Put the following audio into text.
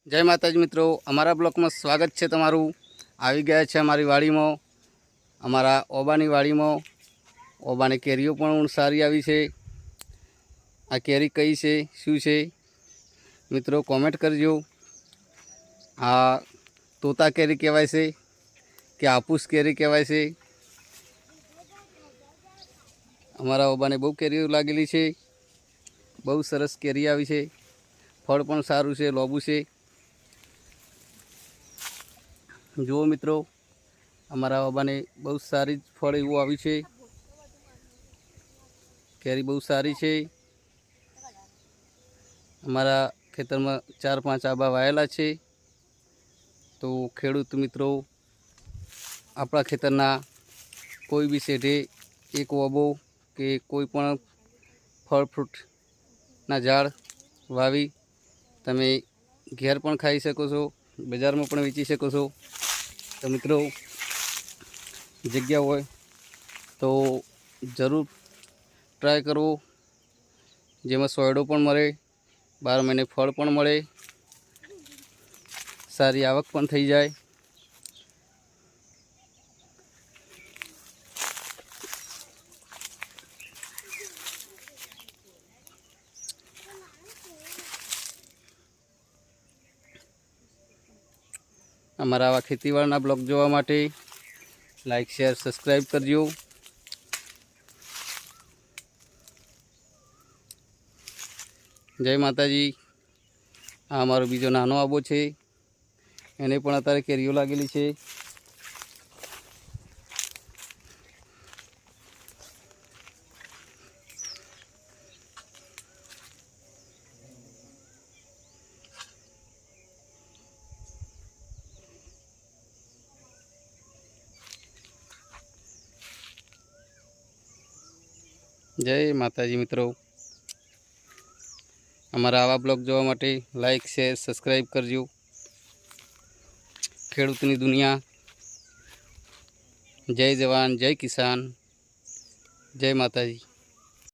जय माताजी मित्रों, अमरा ब्लॉक में स्वागत है तमारू। आई गया है अमारी वाड़ी में, अमरा ओबानी वाड़ी में ओबानी केरीओ पण सारी आई है। आ केरी कई है शू है मित्रों कॉमेंट करजो। आ तोता केरी कहवाय से कि आपूस केरी कहवाय से। अमरा ओबाने बहु केरीओ लागेली है, बहु सरस केरी आई है। फल पण सारू है, लोबू है। जुओ मित्रों, अमरा ओबाने बहुत सारी फल एवं आई है। केरी बहुत सारी है। अमरा खेतर में 4-5 आबा वायेला है। तो खेडूत मित्रों अपना खेतरना कोई भी सेठे एक ओबो के कोईपण फल फ्रूटना झाड़ वावी तमे घेर पण खाई सको छो, बजार में पण वेची सको छो। तो मित्रों जग्या होय तो जरूर ट्राय करो, जेमां सोयडो पण मळे, 12 महीने फल पण मळे, सारी आवक पण थई जाए। अमरा आवा खेतीवाड़ना ब्लॉग जोवा माटे लाइक शेर सब्सक्राइब करजो। जय माताजी। आ अमारो बीजो नानो आबो छे, एने पण अत्यारे केरीओ लागेली छे। जय माताजी मित्रों, अमरा आवा ब्लॉग जोवा माटे लाइक शेर सब्सक्राइब करजो। खेडूतनी दुनिया। जय जवान जय किसान, जय माताजी।